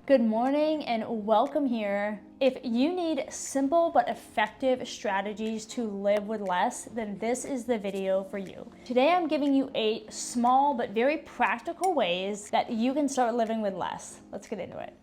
Good morning and welcome here. If you need simple but effective strategies to live with less, then this is the video for you. Today I'm giving you 8 small but very practical ways that you can start living with less. Let's get into it.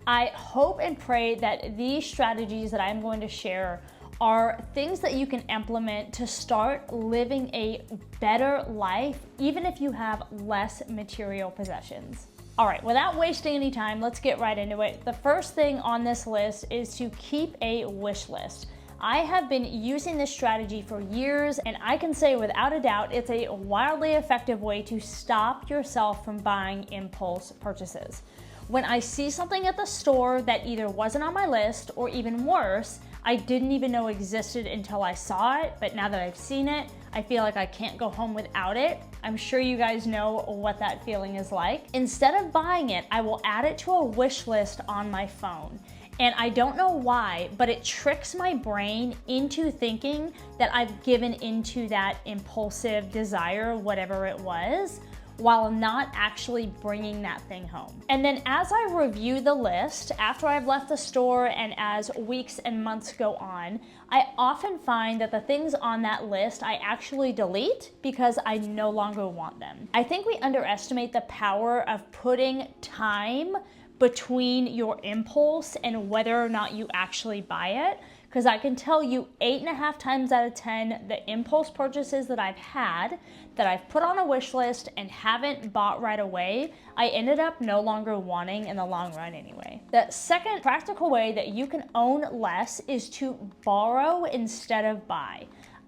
I hope and pray that these strategies that I'm going to share are things that you can implement to start living a better life, even if you have less material possessions. All right, without wasting any time, let's get right into it. The first thing on this list is to keep a wish list. I have been using this strategy for years, and I can say without a doubt, it's a wildly effective way to stop yourself from buying impulse purchases. When I see something at the store that either wasn't on my list or even worse, I didn't even know existed until I saw it, but now that I've seen it, I feel like I can't go home without it. I'm sure you guys know what that feeling is like. Instead of buying it, I will add it to a wish list on my phone. And I don't know why, but it tricks my brain into thinking that I've given into that impulsive desire, whatever it was, while not actually bringing that thing home. And then as I review the list, after I've left the store and as weeks and months go on, I often find that the things on that list I actually delete because I no longer want them. I think we underestimate the power of putting time between your impulse and whether or not you actually buy it. Because I can tell you 8.5 times out of 10, the impulse purchases that I've had, that I've put on a wish list and haven't bought right away, I ended up no longer wanting in the long run anyway. The second practical way that you can own less is to borrow instead of buy.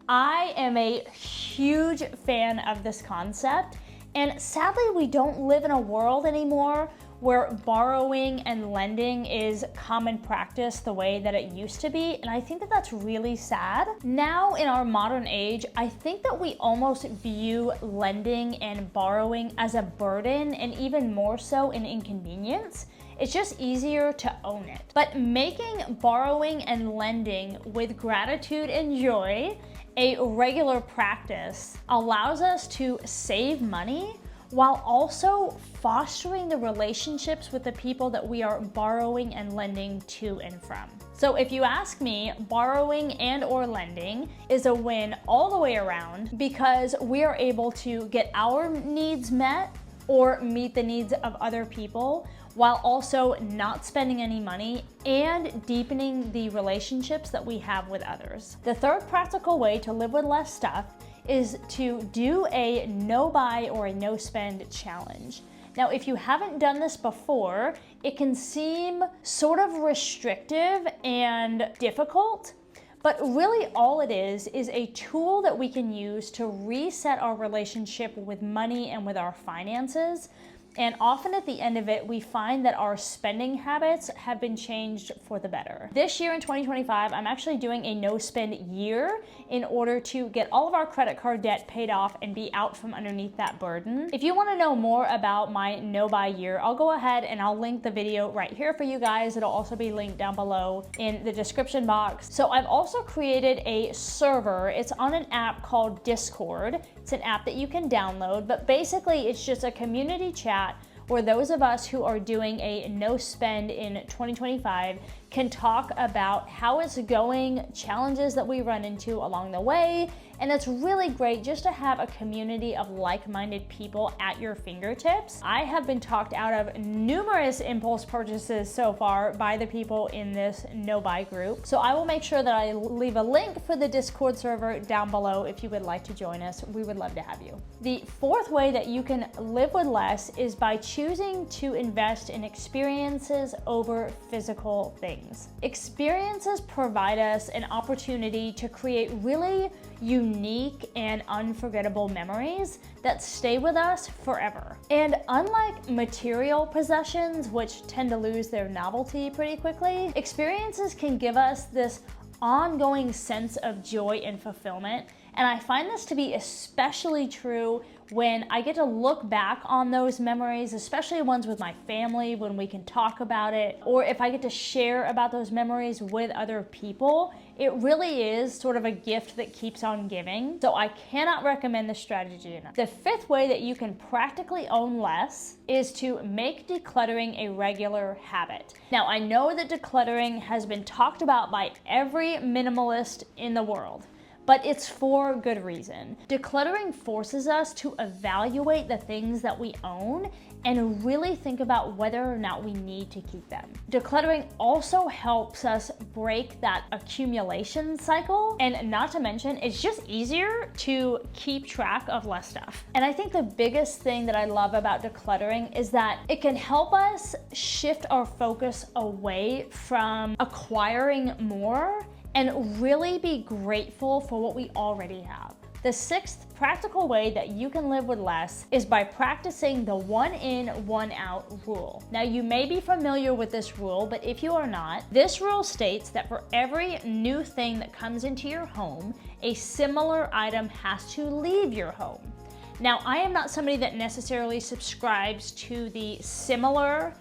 I am a huge fan of this concept, and sadly we don't live in a world anymore where borrowing and lending is common practice the way that it used to be, and I think that that's really sad. Now in our modern age, I think that we almost view lending and borrowing as a burden, and even more so an inconvenience. It's just easier to own it. But making borrowing and lending with gratitude and joy a regular practice allows us to save money while also fostering the relationships with the people that we are borrowing and lending to and from. So if you ask me, borrowing and or lending is a win all the way around because we are able to get our needs met or meet the needs of other people while also not spending any money and deepening the relationships that we have with others. The third practical way to live with less stuff is to do a no buy or a no spend challenge. Now, if you haven't done this before, it can seem sort of restrictive and difficult, but really all it is a tool that we can use to reset our relationship with money and with our finances. And often at the end of it, we find that our spending habits have been changed for the better. This year in 2025, I'm actually doing a no spend year in order to get all of our credit card debt paid off and be out from underneath that burden. If you want to know more about my no buy year, I'll go ahead and I'll link the video right here for you guys. It'll also be linked down below in the description box. So I've also created a server. It's on an app called Discord. It's an app that you can download, but basically it's just a community chat where those of us who are doing a no spend in 2025 can talk about how it's going, challenges that we run into along the way, and it's really great just to have a community of like-minded people at your fingertips. I have been talked out of numerous impulse purchases so far by the people in this no buy group. So I will make sure that I leave a link for the Discord server down below if you would like to join us. We would love to have you. The fourth way that you can live with less is by choosing to invest in experiences over physical things. Experiences provide us an opportunity to create really unique and unforgettable memories that stay with us forever. And unlike material possessions, which tend to lose their novelty pretty quickly, experiences can give us this ongoing sense of joy and fulfillment. And I find this to be especially true when I get to look back on those memories, especially ones with my family, when we can talk about it, or if I get to share about those memories with other people, it really is sort of a gift that keeps on giving. So I cannot recommend this strategy enough. The fifth way that you can practically own less is to make decluttering a regular habit. Now, I know that decluttering has been talked about by every minimalist in the world, but it's for good reason. Decluttering forces us to evaluate the things that we own and really think about whether or not we need to keep them. Decluttering also helps us break that accumulation cycle, and not to mention, it's just easier to keep track of less stuff. And I think the biggest thing that I love about decluttering is that it can help us shift our focus away from acquiring more and really be grateful for what we already have. The sixth practical way that you can live with less is by practicing the 1 in, 1 out rule. Now, you may be familiar with this rule, but if you are not, this rule states that for every new thing that comes into your home, a similar item has to leave your home. Now, I am not somebody that necessarily subscribes to the similar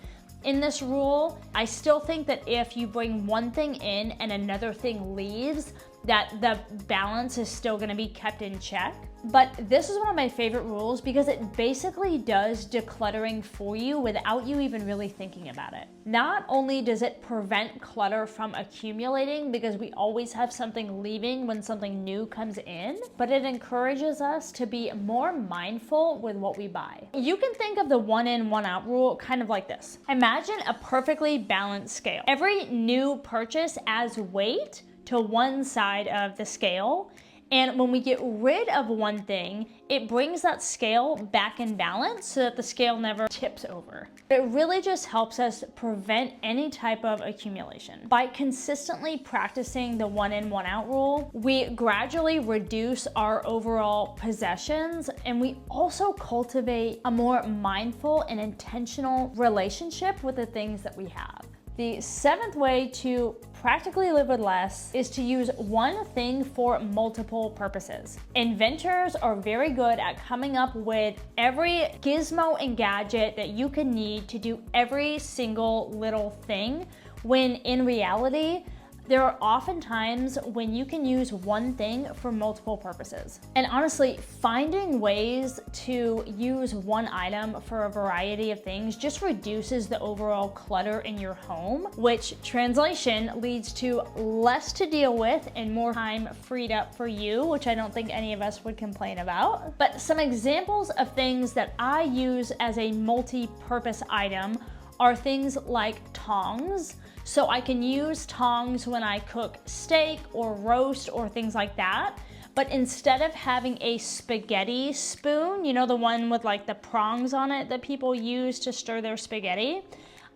in this rule. I still think that if you bring one thing in and another thing leaves, that the balance is still gonna be kept in check. But this is one of my favorite rules because it basically does decluttering for you without you even really thinking about it. Not only does it prevent clutter from accumulating because we always have something leaving when something new comes in, but it encourages us to be more mindful with what we buy. You can think of the 1 in, 1 out rule kind of like this. Imagine a perfectly balanced scale. Every new purchase adds weight to one side of the scale, and when we get rid of one thing, it brings that scale back in balance so that the scale never tips over. It really just helps us prevent any type of accumulation. By consistently practicing the 1 in, 1 out rule, we gradually reduce our overall possessions, and we also cultivate a more mindful and intentional relationship with the things that we have. The seventh way to practically live with less is to use one thing for multiple purposes. Inventors are very good at coming up with every gizmo and gadget that you can need to do every single little thing, when in reality, there are often times when you can use one thing for multiple purposes. And honestly, finding ways to use one item for a variety of things just reduces the overall clutter in your home, which translation leads to less to deal with and more time freed up for you, which I don't think any of us would complain about. But some examples of things that I use as a multi-purpose item are things like tongs. So I can use tongs when I cook steak or roast or things like that. But instead of having a spaghetti spoon, you know, the one with like the prongs on it that people use to stir their spaghetti,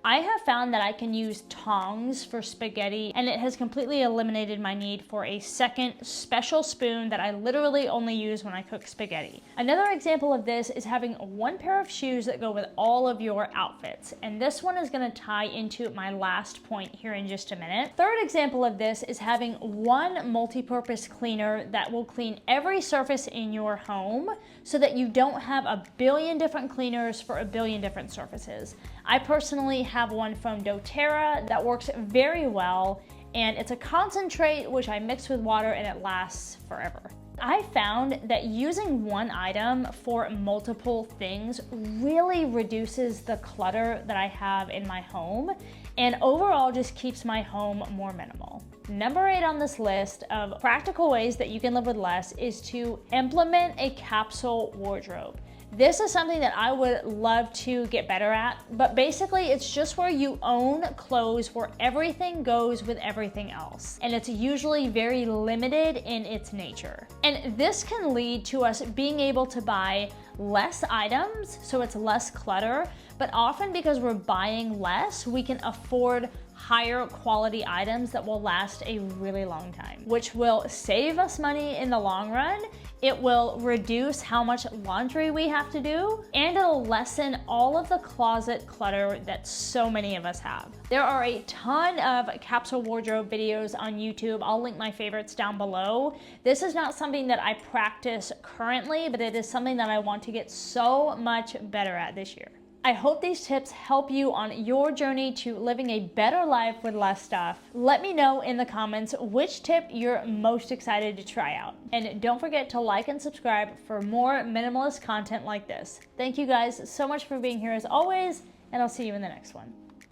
I have found that I can use tongs for spaghetti, and it has completely eliminated my need for a second special spoon that I literally only use when I cook spaghetti. Another example of this is having one pair of shoes that go with all of your outfits, and this one is going to tie into my last point here in just a minute. Third example of this is having one multi-purpose cleaner that will clean every surface in your home so that you don't have a billion different cleaners for a billion different surfaces. I personally have one from doTERRA that works very well, and it's a concentrate which I mix with water and it lasts forever. I found that using one item for multiple things really reduces the clutter that I have in my home, and overall just keeps my home more minimal. Number 8 on this list of practical ways that you can live with less is to implement a capsule wardrobe. This is something that I would love to get better at, but basically it's just where you own clothes where everything goes with everything else, and it's usually very limited in its nature. And this can lead to us being able to buy less items, so it's less clutter, but often because we're buying less, we can afford higher quality items that will last a really long time, which will save us money in the long run. It will reduce how much laundry we have to do, and it'll lessen all of the closet clutter that so many of us have. There are a ton of capsule wardrobe videos on YouTube. I'll link my favorites down below. This is not something that I practice currently, but it is something that I want to get so much better at this year. I hope these tips help you on your journey to living a better life with less stuff. Let me know in the comments which tip you're most excited to try out. And don't forget to like and subscribe for more minimalist content like this. Thank you guys so much for being here as always, and I'll see you in the next one.